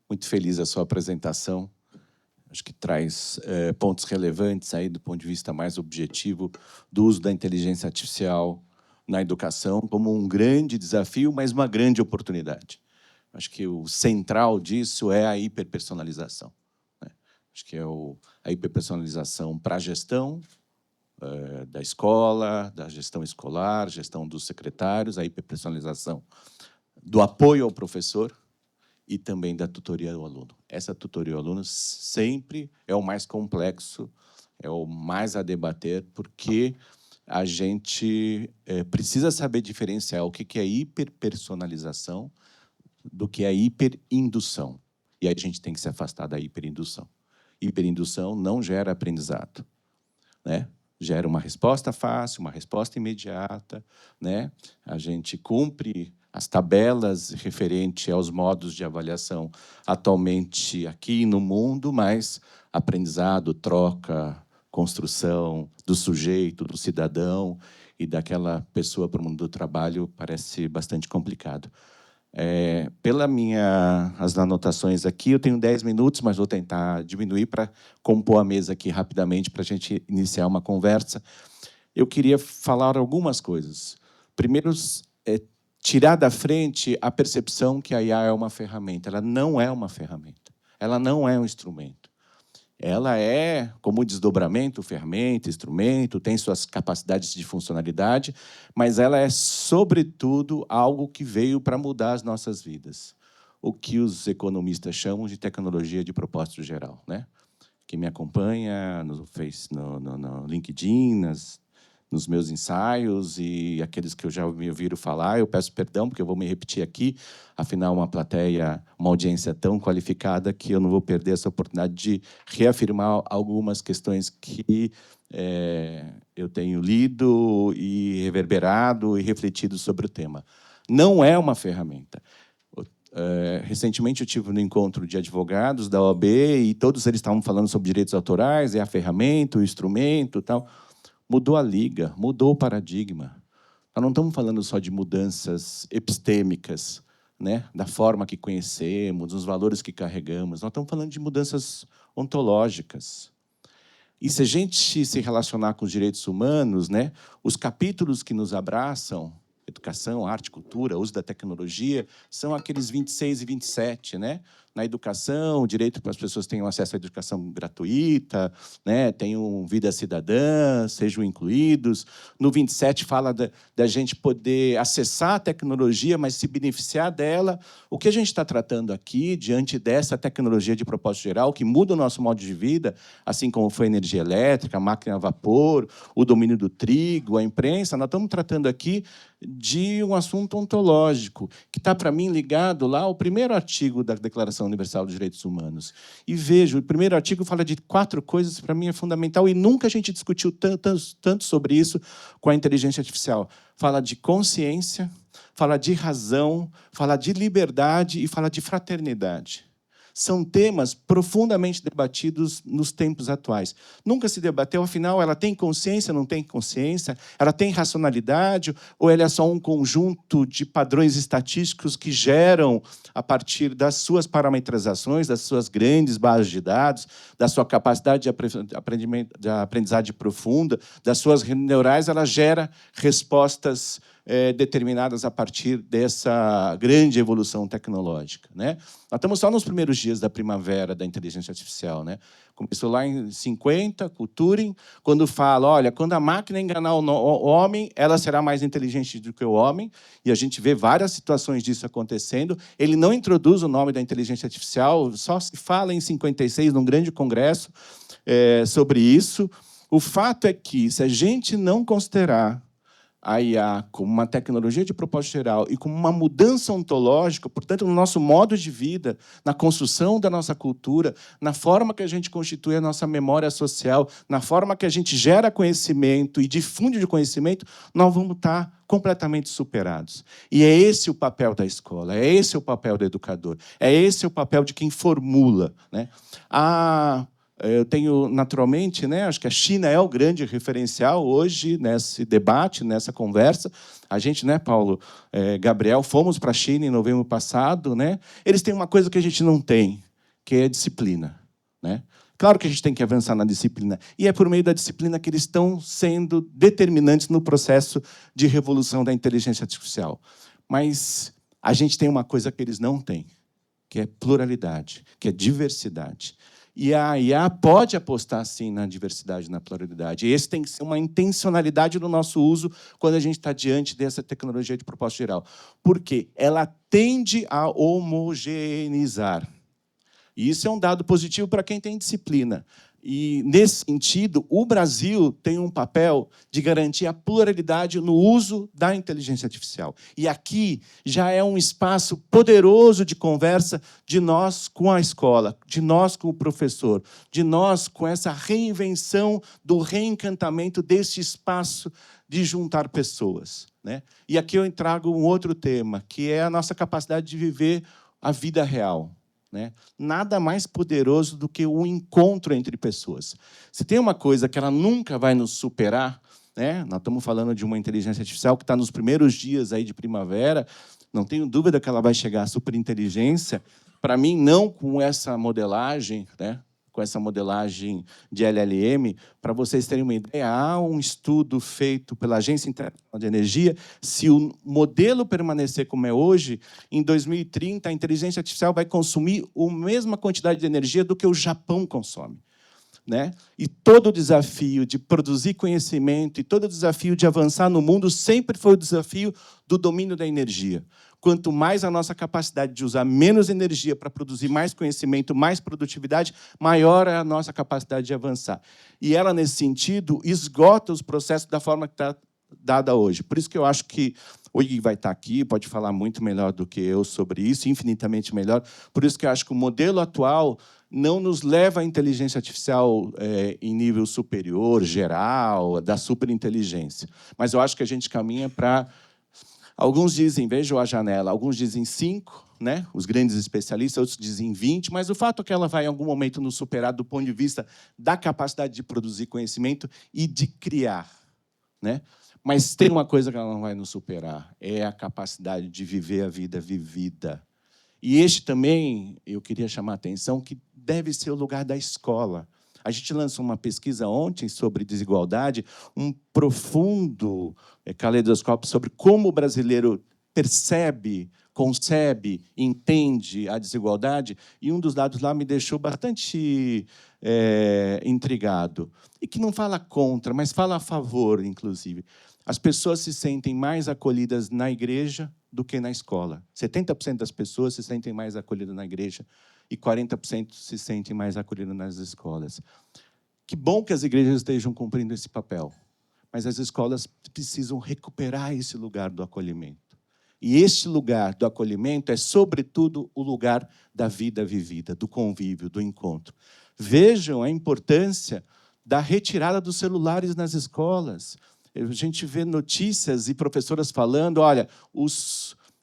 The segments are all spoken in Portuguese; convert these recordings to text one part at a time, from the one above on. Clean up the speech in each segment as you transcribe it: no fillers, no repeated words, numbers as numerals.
Muito feliz a sua apresentação. Acho que traz pontos relevantes aí do ponto de vista mais objetivo do uso da inteligência artificial na educação como um grande desafio, mas uma grande oportunidade. Acho que o central disso é a hiperpersonalização, né? Acho que é a hiperpersonalização para a gestão da escola, da gestão escolar, gestão dos secretários, a hiperpersonalização do apoio ao professor e também da tutoria ao aluno. Essa tutoria ao aluno sempre é o mais complexo, é o mais a debater, porque a gente precisa saber diferenciar o que é hiperpersonalização do que é hiperindução. E aí a gente tem que se afastar da hiperindução. Hiperindução não gera aprendizado, né? Gera uma resposta fácil, uma resposta imediata, né? A gente cumpre as tabelas referente aos modos de avaliação atualmente aqui no mundo, mas aprendizado, troca, construção do sujeito, do cidadão e daquela pessoa para o mundo do trabalho parece bastante complicado. As anotações aqui, eu tenho 10 minutos, mas vou tentar diminuir para compor a mesa aqui rapidamente para a gente iniciar uma conversa. Eu queria falar algumas coisas. Primeiro, tirar da frente a percepção que a IA é uma ferramenta. Ela não é uma ferramenta. Ela não é um instrumento. Ela é, como desdobramento, ferramenta, instrumento, tem suas capacidades de funcionalidade, mas ela é, sobretudo, algo que veio para mudar as nossas vidas. O que os economistas chamam de tecnologia de propósito geral, né? Quem me acompanha no LinkedIn, nos meus ensaios e aqueles que eu já me ouviram falar, eu peço perdão, porque eu vou me repetir aqui, afinal, uma plateia, uma audiência tão qualificada que eu não vou perder essa oportunidade de reafirmar algumas questões que eu tenho lido e reverberado e refletido sobre o tema. Não é uma ferramenta. Recentemente eu tive um encontro de advogados da OAB e todos eles estavam falando sobre direitos autorais, é a ferramenta, o instrumento, tal. Mudou a liga, mudou o paradigma. Nós não estamos falando só de mudanças epistêmicas, né, da forma que conhecemos, dos valores que carregamos. Nós estamos falando de mudanças ontológicas. E se a gente se relacionar com os direitos humanos, né, os capítulos que nos abraçam, educação, arte, cultura, uso da tecnologia, são aqueles 26 e 27, né? Na educação, o direito para as pessoas tenham acesso à educação gratuita, né? Tenham vida cidadã, sejam incluídos. No 27 fala da gente poder acessar a tecnologia, mas se beneficiar dela. O que a gente está tratando aqui, diante dessa tecnologia de propósito geral, que muda o nosso modo de vida, assim como foi a energia elétrica, a máquina a vapor, o domínio do trigo, a imprensa, nós estamos tratando aqui de um assunto ontológico, que está, para mim, ligado lá ao primeiro artigo da Declaração Universal dos Direitos Humanos. E vejo, o primeiro artigo fala de 4 coisas que, para mim, é fundamental, e nunca a gente discutiu tanto sobre isso com a inteligência artificial. Fala de consciência, fala de razão, fala de liberdade e fala de fraternidade. São temas profundamente debatidos nos tempos atuais. Nunca se debateu, afinal, ela tem consciência, não tem consciência? Ela tem racionalidade? Ou ela é só um conjunto de padrões estatísticos que geram, a partir das suas parametrizações, das suas grandes bases de dados, da sua capacidade de aprendizagem profunda, das suas redes neurais, ela gera respostas determinadas a partir dessa grande evolução tecnológica, né? Nós estamos só nos primeiros dias da primavera da inteligência artificial, né? Começou lá em 50, com o Turing, quando fala, olha, quando a máquina enganar o homem, ela será mais inteligente do que o homem, e a gente vê várias situações disso acontecendo. Ele não introduz o nome da inteligência artificial, só se fala em 56, num grande congresso, sobre isso. O fato é que, se a gente não considerar a IA como uma tecnologia de propósito geral e como uma mudança ontológica, portanto, no nosso modo de vida, na construção da nossa cultura, na forma que a gente constitui a nossa memória social, na forma que a gente gera conhecimento e difunde o conhecimento, nós vamos estar completamente superados. E é esse o papel da escola, é esse o papel do educador, é esse o papel de quem formula, né? Eu tenho, naturalmente, né, acho que a China é o grande referencial hoje nesse debate, nessa conversa. A gente, né, Paulo, Gabriel, fomos para a China em novembro passado. Né? Eles têm uma coisa que a gente não tem, que é a disciplina. Né? Claro que a gente tem que avançar na disciplina. E é por meio da disciplina que eles estão sendo determinantes no processo de revolução da inteligência artificial. Mas a gente tem uma coisa que eles não têm, que é pluralidade, que é diversidade. E a IA pode apostar, sim, na diversidade e na pluralidade. E esse tem que ser uma intencionalidade no nosso uso quando a gente está diante dessa tecnologia de propósito geral. Por quê? Ela tende a homogeneizar. E isso é um dado positivo para quem tem disciplina. E, nesse sentido, o Brasil tem um papel de garantir a pluralidade no uso da inteligência artificial. E aqui já é um espaço poderoso de conversa de nós com a escola, de nós com o professor, de nós com essa reinvenção do reencantamento desse espaço de juntar pessoas. Né? E aqui eu trago um outro tema, que é a nossa capacidade de viver a vida real. Né? Nada mais poderoso do que o encontro entre pessoas. Se tem uma coisa que ela nunca vai nos superar, né? Nós estamos falando de uma inteligência artificial que está nos primeiros dias aí de primavera, não tenho dúvida que ela vai chegar à superinteligência. Para mim, não com essa modelagem, né? Com essa modelagem de LLM, para vocês terem uma ideia, há um estudo feito pela Agência Internacional de Energia, se o modelo permanecer como é hoje, em 2030 a inteligência artificial vai consumir a mesma quantidade de energia do que o Japão consome. Né? E todo o desafio de produzir conhecimento e todo o desafio de avançar no mundo sempre foi o desafio do domínio da energia. Quanto mais a nossa capacidade de usar menos energia para produzir mais conhecimento, mais produtividade, maior é a nossa capacidade de avançar. E ela, nesse sentido, esgota os processos da forma que está dada hoje. Por isso que eu acho que o Igor vai estar aqui, pode falar muito melhor do que eu sobre isso, infinitamente melhor. Por isso que eu acho que o modelo atual não nos leva à inteligência artificial em nível superior, geral, da superinteligência. Mas eu acho que a gente caminha para... Alguns dizem, vejam a janela, alguns dizem 5, né? Os grandes especialistas, outros dizem 20, mas o fato é que ela vai, em algum momento, nos superar do ponto de vista da capacidade de produzir conhecimento e de criar. Né? Mas tem uma coisa que ela não vai nos superar, é a capacidade de viver a vida vivida. E este também, eu queria chamar a atenção, que deve ser o lugar da escola. A gente lançou uma pesquisa ontem sobre desigualdade, um profundo caleidoscópio sobre como o brasileiro percebe, concebe, entende a desigualdade, e um dos dados lá me deixou bastante intrigado. E que não fala contra, mas fala a favor, inclusive. As pessoas se sentem mais acolhidas na igreja do que na escola. 70% das pessoas se sentem mais acolhidas na igreja e 40% se sentem mais acolhidas nas escolas. Que bom que as igrejas estejam cumprindo esse papel, mas as escolas precisam recuperar esse lugar do acolhimento. E este lugar do acolhimento é, sobretudo, o lugar da vida vivida, do convívio, do encontro. Vejam a importância da retirada dos celulares nas escolas. A gente vê notícias e professoras falando, olha,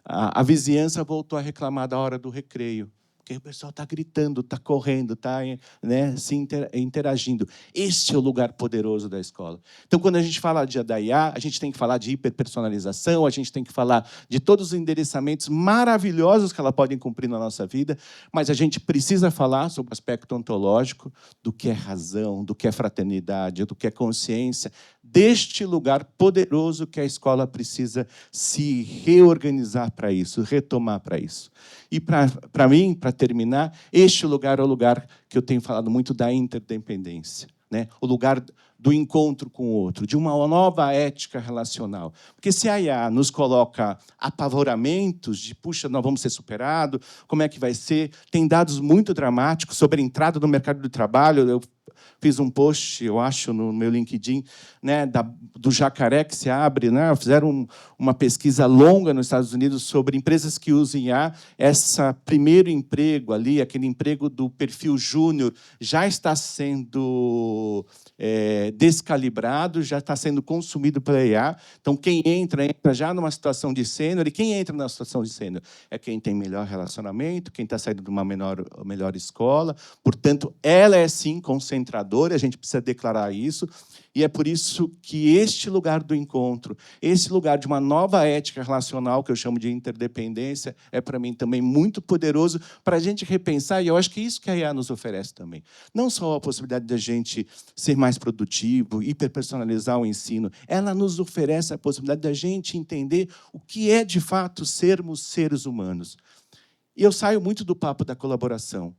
a vizinhança voltou a reclamar da hora do recreio, porque o pessoal está gritando, está correndo, está, né, se interagindo. Este é o lugar poderoso da escola. Então, quando a gente fala de IA, a gente tem que falar de hiperpersonalização, a gente tem que falar de todos os endereçamentos maravilhosos que ela pode cumprir na nossa vida, mas a gente precisa falar sobre o aspecto ontológico, do que é razão, do que é fraternidade, do que é consciência, deste lugar poderoso que a escola precisa se reorganizar para isso, retomar para isso. E, para mim, para terminar, este lugar é o lugar que eu tenho falado muito da interdependência, né? O lugar do encontro com o outro, de uma nova ética relacional. Porque se a IA nos coloca apavoramentos de, puxa, nós vamos ser superados, como é que vai ser? Tem dados muito dramáticos sobre a entrada no mercado do trabalho. Eu fiz um post, eu acho, no meu LinkedIn, né, do jacaré que se abre. Né, fizeram uma pesquisa longa nos Estados Unidos sobre empresas que usam IA. Esse primeiro emprego ali, aquele emprego do perfil júnior, já está sendo descalibrado, já está sendo consumido pela IA. Então, quem entra já numa situação de sênior. E quem entra na situação de sênior é quem tem melhor relacionamento, quem está saindo de uma melhor escola. Portanto, ela é, sim, concentradora, a gente precisa declarar isso. E é por isso que este lugar do encontro, esse lugar de uma nova ética relacional, que eu chamo de interdependência, é, para mim, também muito poderoso para a gente repensar, e eu acho que é isso que a IA nos oferece também. Não só a possibilidade de a gente ser mais produtivo, hiperpersonalizar o ensino, ela nos oferece a possibilidade de a gente entender o que é, de fato, sermos seres humanos. E eu saio muito do papo da colaboração.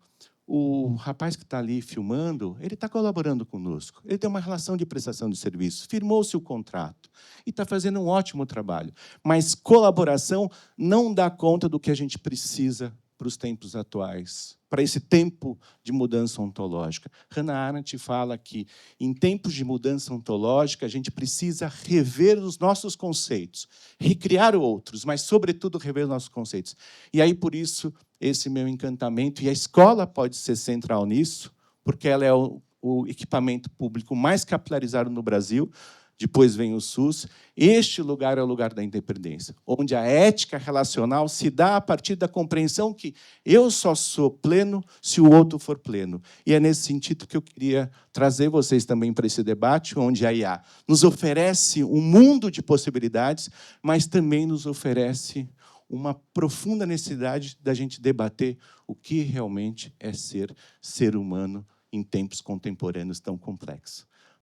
O rapaz que está ali filmando, ele está colaborando conosco. Ele tem uma relação de prestação de serviço, firmou-se o contrato e está fazendo um ótimo trabalho. Mas colaboração não dá conta do que a gente precisa para os tempos atuais, para esse tempo de mudança ontológica. Hannah Arendt fala que, em tempos de mudança ontológica, a gente precisa rever os nossos conceitos, recriar outros, mas, sobretudo, rever os nossos conceitos. E aí, por isso, esse meu encantamento, e a escola pode ser central nisso, porque ela é o equipamento público mais capilarizado no Brasil, depois vem o SUS. Este lugar é o lugar da independência, onde a ética relacional se dá a partir da compreensão que eu só sou pleno se o outro for pleno. E é nesse sentido que eu queria trazer vocês também para esse debate, onde a IA nos oferece um mundo de possibilidades, mas também nos oferece uma profunda necessidade da gente debater o que realmente é ser humano em tempos contemporâneos tão complexos.